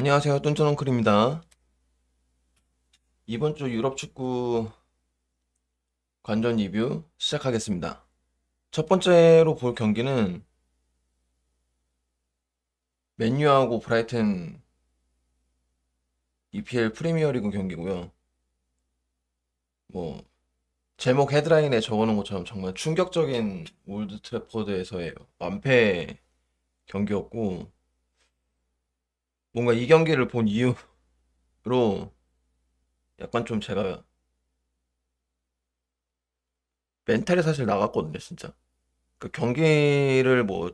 안녕하세요. 뚠뚠엉클입니다. 이번 주 유럽 축구 관전 리뷰 시작하겠습니다. 첫 번째로 볼 경기는 맨유하고 브라이튼 EPL 프리미어리그 경기고요. 뭐 제목 헤드라인에 적어놓은 것처럼 정말 충격적인 올드 트래포드에서의 완패 경기였고, 뭔가 이 경기를 본 이후로 약간 좀 제가 멘탈이 사실 나갔거든요, 진짜. 그 경기를 뭐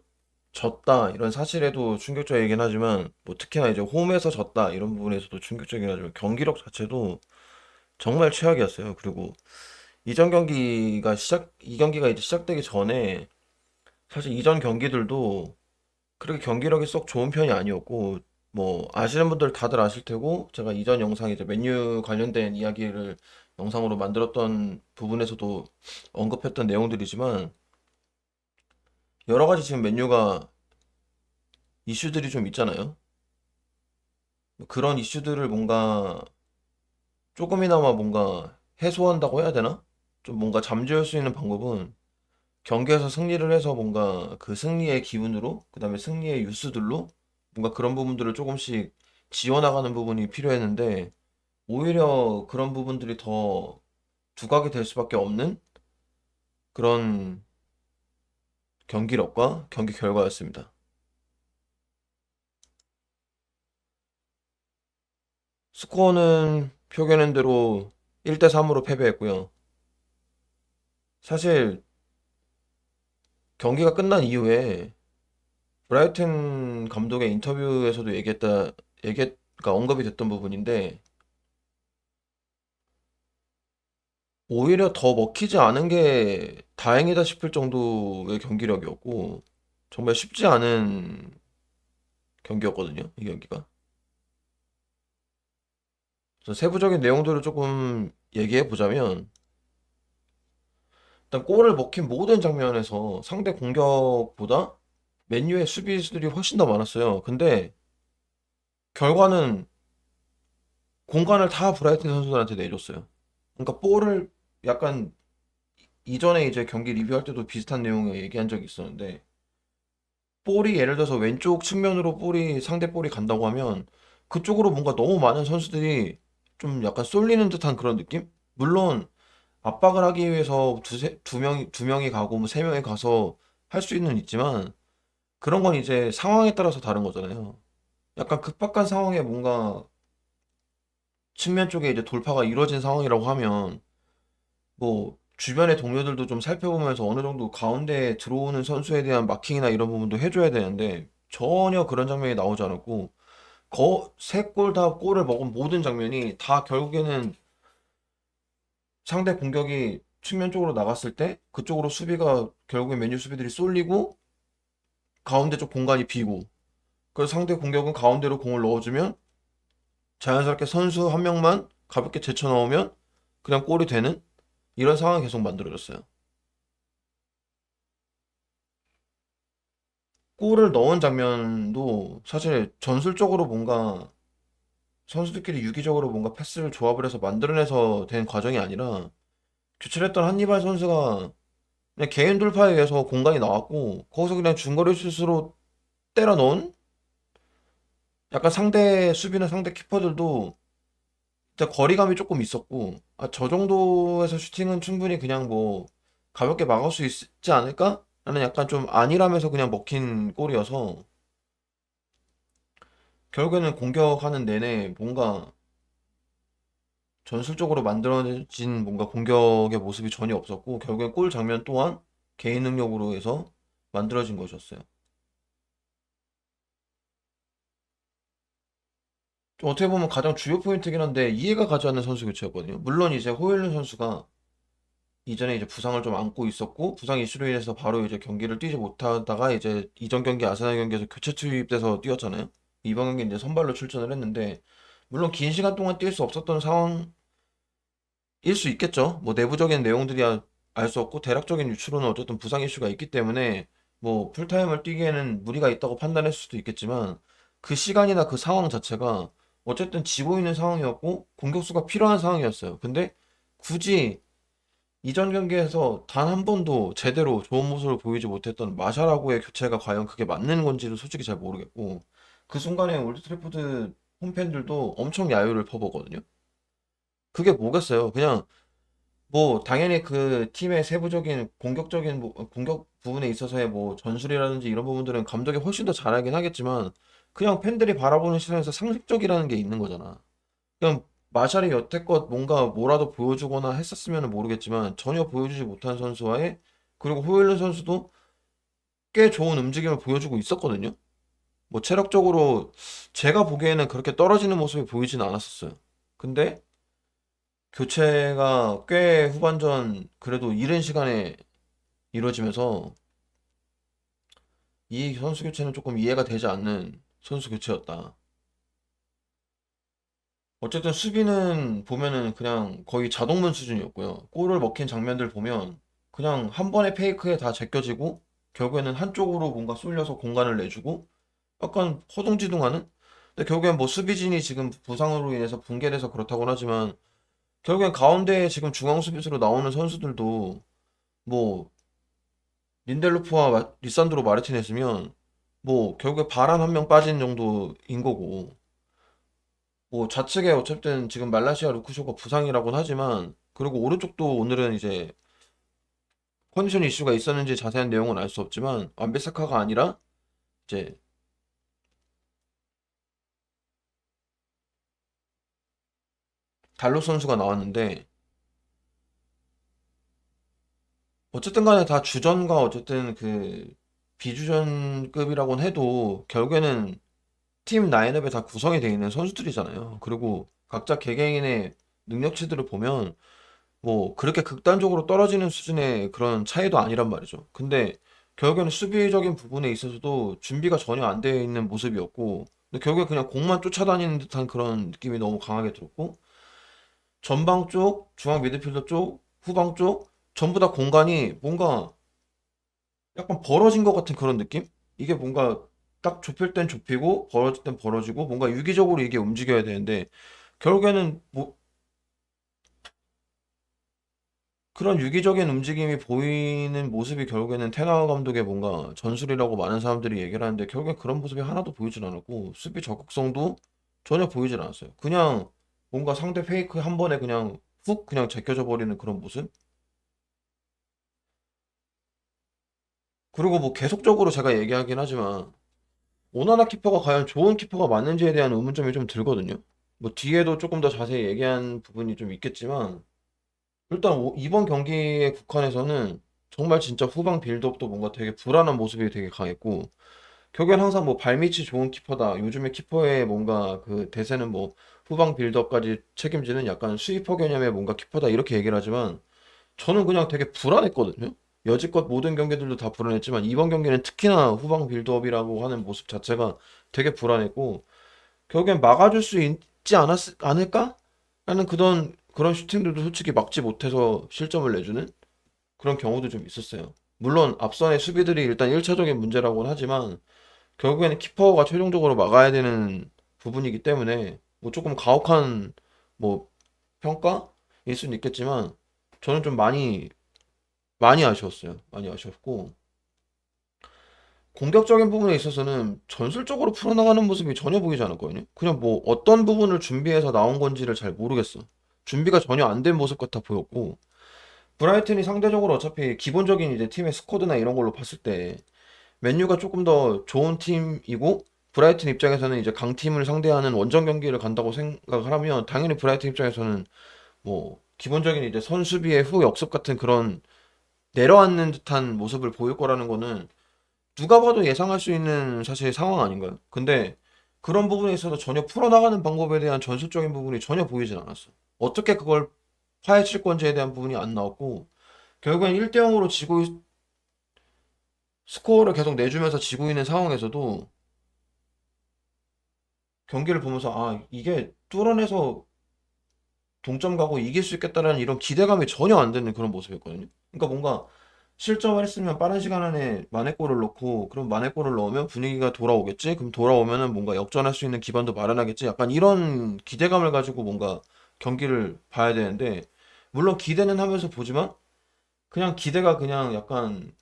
졌다 이런 사실에도 충격적이긴 하지만, 뭐 특히나 이제 홈에서 졌다 이런 부분에서도 충격적이긴 하지만, 경기력 자체도 정말 최악이었어요. 그리고 이 경기가 이제 시작되기 전에 사실 이전 경기들도 그렇게 경기력이 썩 좋은 편이 아니었고, 뭐 아시는 분들 다들 아실 테고, 제가 이전 영상 이제 맨유 관련된 이야기를 영상으로 만들었던 부분에서도 언급했던 내용들이지만, 여러 가지 지금 맨유가 이슈들이 좀 있잖아요. 그런 이슈들을 뭔가 조금이나마 뭔가 해소한다고 해야 되나? 좀 뭔가 잠재울 수 있는 방법은 경기에서 승리를 해서 뭔가 그 승리의 기운으로, 그 다음에 승리의 유스들로 뭔가 그런 부분들을 조금씩 지워나가는 부분이 필요했는데, 오히려 그런 부분들이 더 두각이 될 수밖에 없는 그런 경기력과 경기 결과였습니다. 스코어는 표기하는 대로 1대3으로 패배했고요. 사실 경기가 끝난 이후에 브라이튼 감독의 인터뷰에서도 그러니까 언급이 됐던 부분인데, 오히려 더 먹히지 않은 게 다행이다 싶을 정도의 경기력이었고, 정말 쉽지 않은 경기였거든요, 이 경기가. 그래서 세부적인 내용들을 조금 얘기해 보자면, 일단 골을 먹힌 모든 장면에서 상대 공격보다 맨유의 수비수들이 훨씬 더 많았어요. 근데 결과는 공간을 다 브라이튼 선수들한테 내줬어요. 그러니까 볼을 약간 이전에 이제 경기 리뷰할 때도 비슷한 내용을 얘기한 적이 있었는데, 볼이 예를 들어서 왼쪽 측면으로 상대 볼이 간다고 하면 그쪽으로 뭔가 너무 많은 선수들이 좀 약간 쏠리는 듯한 그런 느낌? 물론 압박을 하기 위해서 두 명이 가고 뭐 세 명이 가서 할 수는 있지만, 그런 건 이제 상황에 따라서 다른 거잖아요. 약간 급박한 상황에 뭔가 측면 쪽에 이제 돌파가 이루어진 상황이라고 하면, 뭐 주변의 동료들도 좀 살펴보면서 어느 정도 가운데 들어오는 선수에 대한 마킹이나 이런 부분도 해줘야 되는데, 전혀 그런 장면이 나오지 않았고, 세 골 다 골을 먹은 모든 장면이 다 결국에는 상대 공격이 측면 쪽으로 나갔을 때 그쪽으로 수비가 결국엔 맨유 수비들이 쏠리고 가운데 쪽 공간이 비고, 그래서 상대 공격은 가운데로 공을 넣어주면 자연스럽게 선수 한 명만 가볍게 제쳐 넣으면 그냥 골이 되는 이런 상황이 계속 만들어졌어요. 골을 넣은 장면도 사실 전술적으로 뭔가 선수들끼리 유기적으로 뭔가 패스를 조합을 해서 만들어내서 된 과정이 아니라, 교체를 했던 한니발 선수가 그냥 개인 돌파에 의해서 공간이 나왔고 거기서 그냥 중거리 슛으로 때려 넣은, 약간 상대 수비나 상대 키퍼들도 진짜 거리감이 조금 있었고, 아, 저 정도에서 슈팅은 충분히 그냥 뭐 가볍게 막을 수 있지 않을까? 라는 약간 좀 안일하면서 그냥 먹힌 골이어서, 결국에는 공격하는 내내 뭔가 전술적으로 만들어진 뭔가 공격의 모습이 전혀 없었고, 결국엔 골 장면 또한 개인 능력으로 해서 만들어진 것이었어요. 좀 어떻게 보면 가장 주요 포인트긴 한데 이해가 가지 않는 선수 교체였거든요. 물론 이제 호일룬 선수가 이전에 이제 부상을 좀 안고 있었고, 부상 이슈로 인해서 바로 이제 경기를 뛰지 못하다가 이제 이전 경기 아스날 경기에서 교체 투입돼서 뛰었잖아요. 이번 경기 이제 선발로 출전을 했는데, 물론 긴 시간 동안 뛸 수 없었던 상황일 수 있겠죠. 뭐 내부적인 내용들이 알 수 없고, 대략적인 유추로는 어쨌든 부상 이슈가 있기 때문에 뭐 풀타임을 뛰기에는 무리가 있다고 판단했을 수도 있겠지만, 그 시간이나 그 상황 자체가 어쨌든 지고 있는 상황이었고 공격수가 필요한 상황이었어요. 근데 굳이 이전 경기에서 단 한 번도 제대로 좋은 모습을 보이지 못했던 마샤라고의 교체가 과연 그게 맞는 건지도 솔직히 잘 모르겠고 그 순간에 올드 트래포드 홈팬들도 엄청 야유를 퍼보거든요. 그게 뭐겠어요? 그냥 뭐 당연히 그 팀의 세부적인 공격적인 공격 부분에 있어서의 뭐 전술이라든지 이런 부분들은 감독이 훨씬 더 잘하긴 하겠지만 그냥 팬들이 바라보는 시선에서 상식적이라는 게 있는 거잖아. 그냥 마샬이 여태껏 뭔가 뭐라도 보여주거나 했었으면 모르겠지만 전혀 보여주지 못한 선수와의 그리고 호일른 선수도 꽤 좋은 움직임을 보여주고 있었거든요. 뭐 체력적으로 제가 보기에는 그렇게 떨어지는 모습이 보이진 않았었어요. 근데 교체가 꽤 후반전 그래도 이른 시간에 이루어지면서 이 선수 교체는 조금 이해가 되지 않는 선수 교체였다. 어쨌든 수비는 보면은 그냥 거의 자동문 수준이었고요. 골을 먹힌 장면들 보면 그냥 한 번의 페이크에 다 제껴지고 결국에는 한쪽으로 뭔가 쏠려서 공간을 내주고 약간 허둥지둥하는? 근데 결국엔 뭐 수비진이 지금 부상으로 인해서 붕괴돼서 그렇다고는 하지만 결국엔 가운데에 지금 중앙 수비수로 나오는 선수들도 뭐 린델로프와 리산드로 마르티네스면 뭐 결국에 바란 한 명 빠진 정도인 거고 뭐 좌측에 어쨌든 지금 말라시아 루크쇼가 부상이라고는 하지만 그리고 오른쪽도 오늘은 이제 컨디션 이슈가 있었는지 자세한 내용은 알 수 없지만 완비사카가 아니라 이제 달로 선수가 나왔는데 어쨌든 간에 다 주전과 어쨌든 그 비주전급이라고는 해도 결국에는 팀 라인업에 다 구성이 되어 있는 선수들이잖아요. 그리고 각자 개개인의 능력치들을 보면 뭐 그렇게 극단적으로 떨어지는 수준의 그런 차이도 아니란 말이죠. 근데 결국에는 수비적인 부분에 있어서도 준비가 전혀 안 되어 있는 모습이었고 근데 결국에 그냥 공만 쫓아다니는 듯한 그런 느낌이 너무 강하게 들었고 전방 쪽, 중앙 미드필더 쪽, 후방 쪽 전부 다 공간이 뭔가 약간 벌어진 것 같은 그런 느낌? 이게 뭔가 딱 좁힐 땐 좁히고 벌어질 땐 벌어지고 뭔가 유기적으로 이게 움직여야 되는데 결국에는 뭐 그런 유기적인 움직임이 보이는 모습이 결국에는 테나우 감독의 뭔가 전술이라고 많은 사람들이 얘기를 하는데 결국에 그런 모습이 하나도 보이질 않았고 수비 적극성도 전혀 보이질 않았어요. 그냥 뭔가 상대 페이크 한 번에 그냥 훅 그냥 제껴져 버리는 그런 모습? 그리고 뭐 계속적으로 제가 얘기하긴 하지만 오나나 키퍼가 과연 좋은 키퍼가 맞는지에 대한 의문점이 좀 들거든요. 뭐 뒤에도 조금 더 자세히 얘기한 부분이 좀 있겠지만 일단 이번 경기에 국한에서는 정말 진짜 후방 빌드업도 뭔가 되게 불안한 모습이 되게 강했고 결국엔 항상 뭐 발밑이 좋은 키퍼다. 요즘에 키퍼의 뭔가 그 대세는 뭐 후방 빌드업까지 책임지는 약간 스위퍼 개념의 뭔가 키퍼다 이렇게 얘기를 하지만 저는 그냥 되게 불안했거든요. 여지껏 모든 경기들도 다 불안했지만 이번 경기는 특히나 후방 빌드업이라고 하는 모습 자체가 되게 불안했고 결국엔 막아줄 수 있지 않을까? 라는 그런 슈팅들도 솔직히 막지 못해서 실점을 내주는 그런 경우도 좀 있었어요. 물론 앞선의 수비들이 일단 1차적인 문제라고는 하지만 결국에는 키퍼가 최종적으로 막아야 되는 부분이기 때문에 뭐 조금 가혹한 뭐 평가일 수는 있겠지만 저는 좀 많이 아쉬웠어요. 많이 아쉬웠고 공격적인 부분에 있어서는 전술적으로 풀어나가는 모습이 전혀 보이지 않았거든요. 그냥 뭐 어떤 부분을 준비해서 나온 건지를 잘 모르겠어. 준비가 전혀 안 된 모습 같아 보였고 브라이튼이 상대적으로 어차피 기본적인 이제 팀의 스쿼드나 이런 걸로 봤을 때 맨유가 조금 더 좋은 팀이고 브라이튼 입장에서는 이제 강팀을 상대하는 원정 경기를 간다고 생각을 하면 당연히 브라이튼 입장에서는 뭐 기본적인 이제 선수비의 후역습 같은 그런 내려앉는 듯한 모습을 보일 거라는 거는 누가 봐도 예상할 수 있는 사실 상황 아닌가요? 근데 그런 부분에 있어서 전혀 풀어나가는 방법에 대한 전술적인 부분이 전혀 보이진 않았어. 어떻게 그걸 파헤칠 건지에 대한 부분이 안 나왔고 결국엔 1대 0으로 스코어를 계속 내주면서 지고 있는 상황에서도 경기를 보면서 아 이게 뚫어내서 동점 가고 이길 수 있겠다라는 이런 기대감이 전혀 안 되는 그런 모습이었거든요. 그러니까 뭔가 실점을 했으면 빠른 시간 안에 만회골을 넣고, 그럼 만회골을 넣으면 분위기가 돌아오겠지? 그럼 돌아오면은 뭔가 역전할 수 있는 기반도 마련하겠지? 약간 이런 기대감을 가지고 뭔가 경기를 봐야 되는데, 물론 기대는 하면서 보지만, 그냥 기대가 그냥 약간,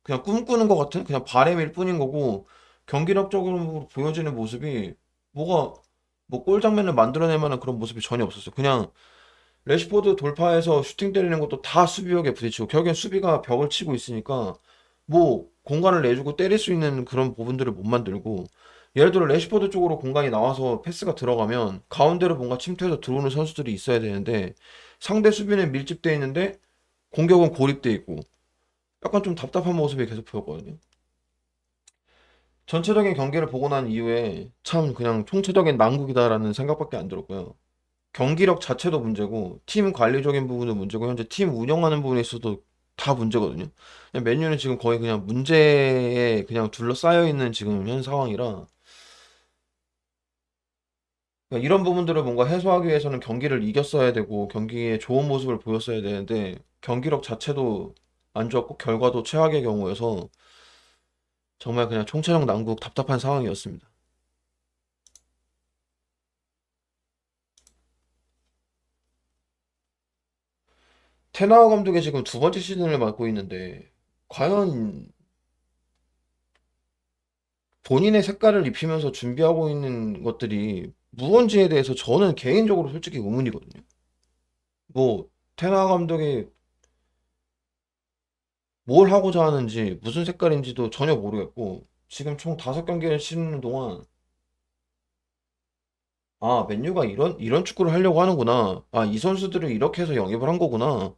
그냥 꿈꾸는 것 같은? 그냥 바램일 뿐인 거고, 경기력적으로 보여지는 모습이, 뭐가, 뭐 골 장면을 만들어낼 만한 그런 모습이 전혀 없었어요. 그냥 레시포드 돌파해서 슈팅 때리는 것도 다 수비벽에 부딪히고 결국엔 수비가 벽을 치고 있으니까 뭐 공간을 내주고 때릴 수 있는 그런 부분들을 못 만들고 예를 들어 레시포드 쪽으로 공간이 나와서 패스가 들어가면 가운데로 뭔가 침투해서 들어오는 선수들이 있어야 되는데 상대 수비는 밀집돼 있는데 공격은 고립돼 있고 약간 좀 답답한 모습이 계속 보였거든요. 전체적인 경기를 보고 난 이후에 참 그냥 총체적인 난국이다라는 생각밖에 안 들었고요. 경기력 자체도 문제고 팀 관리적인 부분도 문제고 현재 팀 운영하는 부분에 있어도 다 문제거든요. 그냥 맨유는 지금 거의 그냥 문제에 그냥 둘러싸여 있는 지금 현 상황이라 그러니까 이런 부분들을 뭔가 해소하기 위해서는 경기를 이겼어야 되고 경기에 좋은 모습을 보였어야 되는데 경기력 자체도 안 좋았고 결과도 최악의 경우여서 정말 그냥 총체적 난국 답답한 상황이었습니다. 테나우 감독이 지금 두 번째 시즌을 맡고 있는데 과연 본인의 색깔을 입히면서 준비하고 있는 것들이 무언지에 대해서 저는 개인적으로 솔직히 의문이거든요. 뭐 테나 감독이 뭘 하고자 하는지 무슨 색깔인지도 전혀 모르겠고 지금 총 5경기를 치르는 동안 아 맨유가 이런 축구를 하려고 하는구나 아 이 선수들을 이렇게 해서 영입을 한 거구나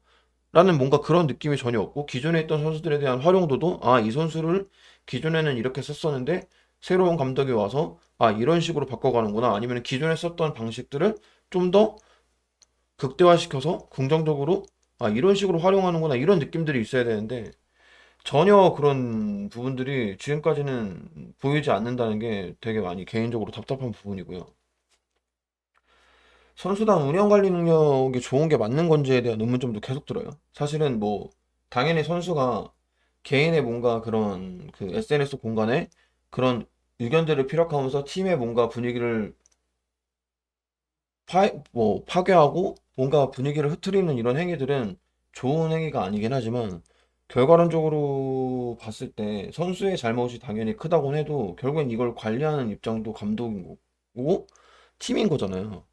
라는 뭔가 그런 느낌이 전혀 없고 기존에 있던 선수들에 대한 활용도도 아 이 선수를 기존에는 이렇게 썼었는데 새로운 감독이 와서 아 이런 식으로 바꿔가는구나 아니면 기존에 썼던 방식들을 좀 더 극대화시켜서 긍정적으로 아 이런 식으로 활용하는구나 이런 느낌들이 있어야 되는데 전혀 그런 부분들이 지금까지는 보이지 않는다는 게 되게 많이 개인적으로 답답한 부분이고요. 선수단 운영 관리 능력이 좋은 게 맞는 건지에 대한 의문점도 계속 들어요. 사실은 뭐 당연히 선수가 개인의 뭔가 그런 그 SNS 공간에 그런 의견들을 피력하면서 팀의 뭔가 분위기를 파괴하고 뭔가 분위기를 흐트리는 이런 행위들은 좋은 행위가 아니긴 하지만 결과론적으로 봤을 때 선수의 잘못이 당연히 크다고 해도 결국엔 이걸 관리하는 입장도 감독인 거고 팀인 거잖아요.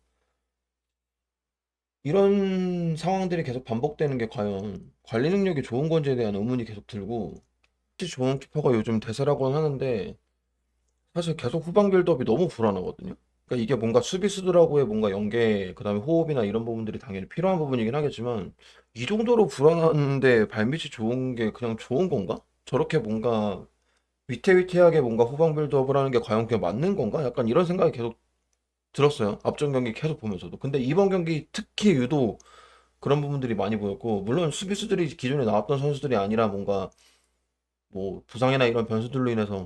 이런 상황들이 계속 반복되는 게 과연 관리 능력이 좋은 건지에 대한 의문이 계속 들고 특히 좋은 키퍼가 요즘 대세라고 하는데 사실 계속 후방 빌드업이 너무 불안하거든요. 그러니까 이게 뭔가 수비수들하고의 뭔가 연계, 그다음에 호흡이나 이런 부분들이 당연히 필요한 부분이긴 하겠지만 이 정도로 불안한데 발밑이 좋은 게 그냥 좋은 건가? 저렇게 뭔가 위태위태하게 뭔가 후방 빌드업을 하는 게 과연 그게 맞는 건가? 약간 이런 생각이 계속 들었어요. 앞전 경기 계속 보면서도. 근데 이번 경기 특히 유독 그런 부분들이 많이 보였고, 물론 수비수들이 기존에 나왔던 선수들이 아니라 뭔가 뭐 부상이나 이런 변수들로 인해서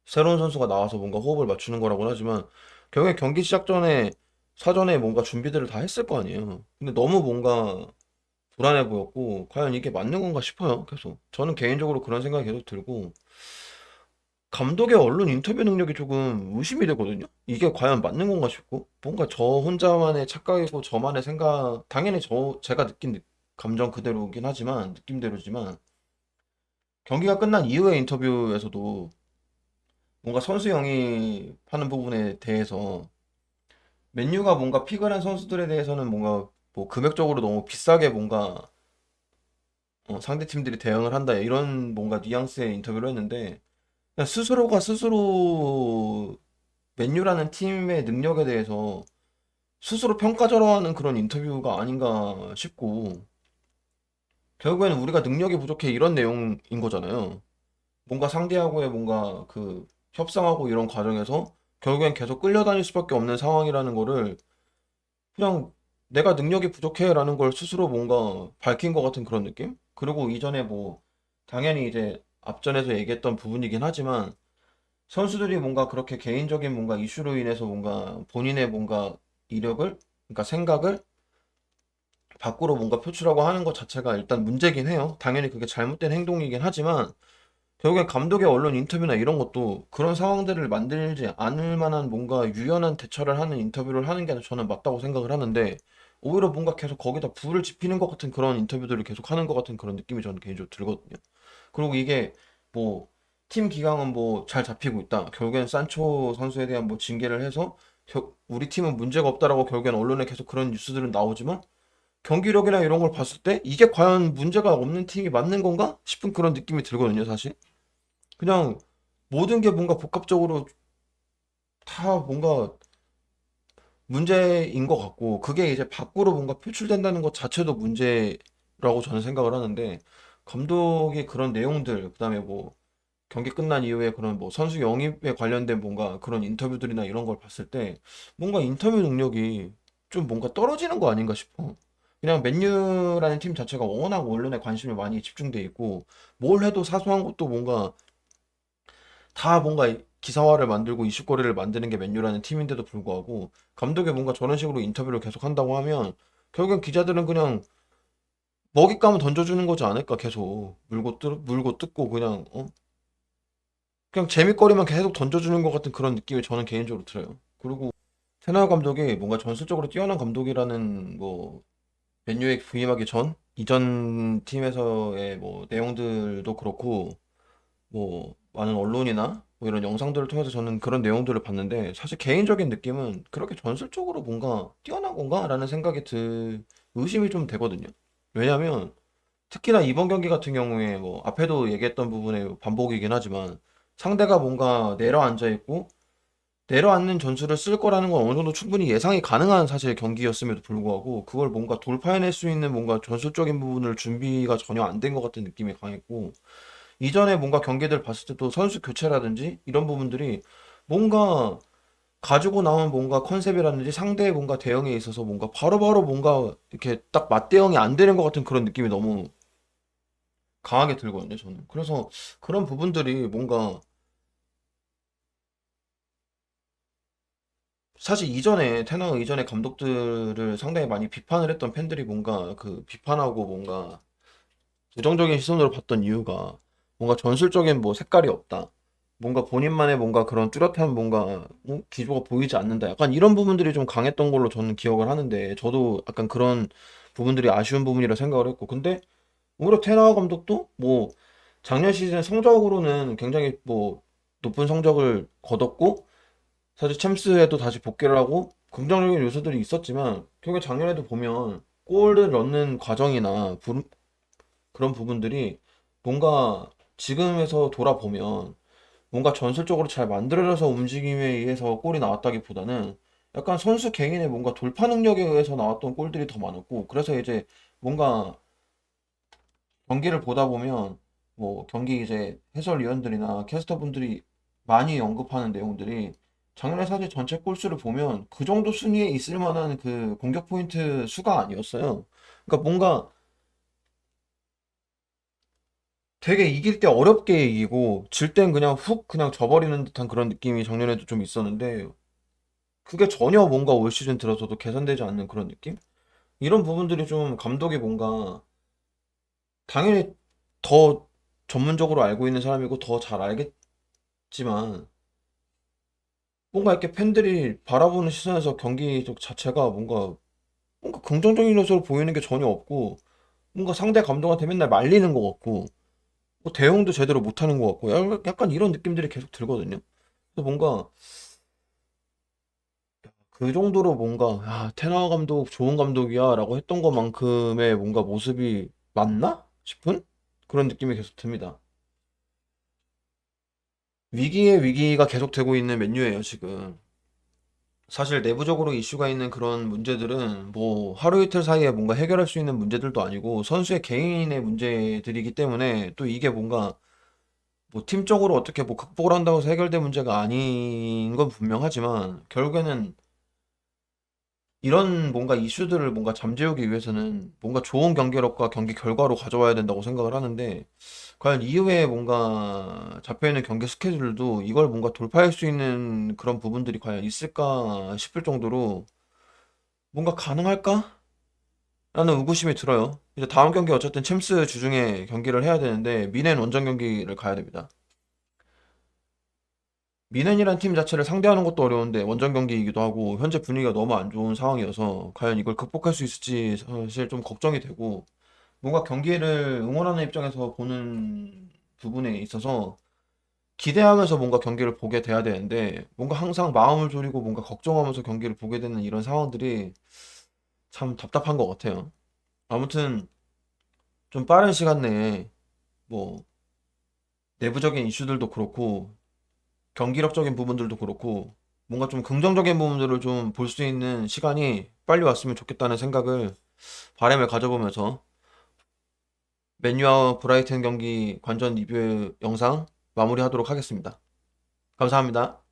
새로운 선수가 나와서 뭔가 호흡을 맞추는 거라고는 하지만 결국에 경기 시작 전에 사전에 뭔가 준비들을 다 했을 거 아니에요. 근데 너무 뭔가 불안해 보였고 과연 이게 맞는 건가 싶어요. 계속 저는 개인적으로 그런 생각이 계속 들고 감독의 언론 인터뷰 능력이 조금 의심이 되거든요. 이게 과연 맞는 건가 싶고 뭔가 저 혼자만의 착각이고 저만의 생각 당연히 제가 느낀 감정 그대로긴 하지만 느낌대로지만 경기가 끝난 이후의 인터뷰에서도 뭔가 선수 영입하는 부분에 대해서 맨유가 뭔가 피근한 선수들에 대해서는 뭔가 뭐 금액적으로 너무 비싸게 뭔가 상대 팀들이 대응을 한다 이런 뭔가 뉘앙스의 인터뷰를 했는데 그냥 스스로가 스스로 맨유라는 팀의 능력에 대해서 스스로 평가절하하는 그런 인터뷰가 아닌가 싶고 결국에는 우리가 능력이 부족해 이런 내용인 거잖아요. 뭔가 상대하고의 뭔가 그 협상하고 이런 과정에서 결국엔 계속 끌려다닐 수밖에 없는 상황이라는 거를 그냥 내가 능력이 부족해라는 걸 스스로 뭔가 밝힌 것 같은 그런 느낌? 그리고 이전에 뭐 당연히 이제 앞전에서 얘기했던 부분이긴 하지만 선수들이 뭔가 그렇게 개인적인 뭔가 이슈로 인해서 뭔가 본인의 뭔가 이력을 그러니까 생각을 밖으로 뭔가 표출하고 하는 것 자체가 일단 문제긴 해요. 당연히 그게 잘못된 행동이긴 하지만 결국엔 감독의 언론 인터뷰나 이런 것도 그런 상황들을 만들지 않을 만한 뭔가 유연한 대처를 하는 인터뷰를 하는 게 저는 맞다고 생각을 하는데 오히려 뭔가 계속 거기다 불을 지피는 것 같은 그런 인터뷰들을 계속 하는 것 같은 그런 느낌이 저는 개인적으로 들거든요. 그리고 이게 뭐 팀 기강은 뭐 잘 잡히고 있다. 결국엔 산초 선수에 대한 뭐 징계를 해서 우리 팀은 문제가 없다라고 결국엔 언론에 계속 그런 뉴스들은 나오지만 경기력이나 이런 걸 봤을 때 이게 과연 문제가 없는 팀이 맞는 건가 싶은 그런 느낌이 들거든요, 사실. 그냥 모든 게 뭔가 복합적으로 다 뭔가 문제인 것 같고, 그게 이제 밖으로 뭔가 표출된다는 것 자체도 문제라고 저는 생각을 하는데, 감독이 그런 내용들, 그다음에 뭐 경기 끝난 이후에 그런 뭐 선수 영입에 관련된 뭔가 그런 인터뷰들이나 이런 걸 봤을 때, 뭔가 인터뷰 능력이 좀 뭔가 떨어지는 거 아닌가 싶어. 그냥 맨유라는 팀 자체가 워낙 언론에 관심이 많이 집중돼 있고, 뭘 해도 사소한 것도 뭔가 다 뭔가 기사화를 만들고 이슈거리를 만드는 게 맨유라는 팀인데도 불구하고 감독이 뭔가 저런 식으로 인터뷰를 계속 한다고 하면 결국엔 기자들은 그냥 먹잇감을 던져주는 거지 않을까 계속 물고 뜯고 그냥 그냥 재밌거리만 계속 던져주는 것 같은 그런 느낌이 저는 개인적으로 들어요. 그리고 테나 감독이 뭔가 전술적으로 뛰어난 감독이라는 뭐 맨유에 부임하기 전 이전 팀에서의 뭐 내용들도 그렇고 뭐 많은 언론이나 뭐 이런 영상들을 통해서 저는 그런 내용들을 봤는데 사실 개인적인 느낌은 그렇게 전술적으로 뭔가 뛰어난 건가라는 생각이 의심이 좀 되거든요. 왜냐하면 특히나 이번 경기 같은 경우에 뭐 앞에도 얘기했던 부분의 반복이긴 하지만 상대가 뭔가 내려앉아 있고 내려앉는 전술을 쓸 거라는 건 어느 정도 충분히 예상이 가능한 사실 경기였음에도 불구하고 그걸 뭔가 돌파해낼 수 있는 뭔가 전술적인 부분을 준비가 전혀 안 된 것 같은 느낌이 강했고 이전에 뭔가 경기들 봤을 때도 선수 교체라든지 이런 부분들이 뭔가 가지고 나온 뭔가 컨셉이라든지 상대의 뭔가 대응에 있어서 뭔가 바로바로 뭔가 이렇게 딱 맞대응이 안 되는 것 같은 그런 느낌이 너무 강하게 들거든요, 저는. 그래서 그런 부분들이 뭔가 사실 이전에 테너 이전에 감독들을 상당히 많이 비판을 했던 팬들이 뭔가 그 비판하고 뭔가 부정적인 시선으로 봤던 이유가 뭔가 전술적인 뭐 색깔이 없다. 뭔가 본인만의 뭔가 그런 뚜렷한 뭔가 기조가 보이지 않는다. 약간 이런 부분들이 좀 강했던 걸로 저는 기억을 하는데 저도 약간 그런 부분들이 아쉬운 부분이라 생각을 했고 근데 오히려 테나 감독도 뭐 작년 시즌 성적으로는 굉장히 뭐 높은 성적을 거뒀고 사실 챔스에도 다시 복귀를 하고 긍정적인 요소들이 있었지만 결국에 작년에도 보면 골을 넣는 과정이나 그런 부분들이 뭔가 지금에서 돌아보면 뭔가 전술적으로 잘 만들어져서 움직임에 의해서 골이 나왔다기보다는 약간 선수 개인의 뭔가 돌파 능력에 의해서 나왔던 골들이 더 많았고 그래서 이제 뭔가 경기를 보다 보면 뭐 경기 이제 해설위원들이나 캐스터분들이 많이 언급하는 내용들이 작년에 사실 전체 골수를 보면 그 정도 순위에 있을 만한 그 공격 포인트 수가 아니었어요. 그러니까 뭔가 되게 이길 때 어렵게 이기고 질 땐 그냥 훅 그냥 져버리는 듯한 그런 느낌이 작년에도 좀 있었는데 그게 전혀 뭔가 올 시즌 들어서도 개선되지 않는 그런 느낌? 이런 부분들이 좀 감독이 뭔가 당연히 더 전문적으로 알고 있는 사람이고 더 잘 알겠지만 뭔가 이렇게 팬들이 바라보는 시선에서 경기 자체가 뭔가 긍정적인 요소를 보이는 게 전혀 없고 뭔가 상대 감독한테 맨날 말리는 것 같고 뭐 대응도 제대로 못하는 것 같고 약간 이런 느낌들이 계속 들거든요. 그래서 뭔가 그 정도로 뭔가 테너 감독 좋은 감독이야 라고 했던 것만큼의 뭔가 모습이 맞나 싶은 그런 느낌이 계속 듭니다. 위기의 위기가 계속되고 있는 맨유예요 지금. 사실 내부적으로 이슈가 있는 그런 문제들은 뭐 하루 이틀 사이에 뭔가 해결할 수 있는 문제들도 아니고 선수의 개인의 문제들이기 때문에 또 이게 뭔가 뭐 팀적으로 어떻게 뭐 극복을 한다고 해서 해결될 문제가 아닌 건 분명하지만 결국에는 이런 뭔가 이슈들을 뭔가 잠재우기 위해서는 뭔가 좋은 경기력과 경기 결과로 가져와야 된다고 생각을 하는데 과연 이후에 뭔가 잡혀있는 경기 스케줄도 이걸 뭔가 돌파할 수 있는 그런 부분들이 과연 있을까 싶을 정도로 뭔가 가능할까? 라는 의구심이 들어요. 이제 다음 경기 어쨌든 챔스 주중에 경기를 해야 되는데 미넨 원정 경기를 가야 됩니다. 미넨이란 팀 자체를 상대하는 것도 어려운데 원정 경기이기도 하고 현재 분위기가 너무 안 좋은 상황이어서 과연 이걸 극복할 수 있을지 사실 좀 걱정이 되고 뭔가 경기를 응원하는 입장에서 보는 부분에 있어서 기대하면서 뭔가 경기를 보게 돼야 되는데 뭔가 항상 마음을 졸이고 뭔가 걱정하면서 경기를 보게 되는 이런 상황들이 참 답답한 것 같아요. 아무튼 좀 빠른 시간 내에 뭐 내부적인 이슈들도 그렇고 경기력적인 부분들도 그렇고 뭔가 좀 긍정적인 부분들을 좀 볼 수 있는 시간이 빨리 왔으면 좋겠다는 생각을 바람을 가져보면서 맨유와 브라이튼 경기 관전 리뷰 영상 마무리하도록 하겠습니다. 감사합니다.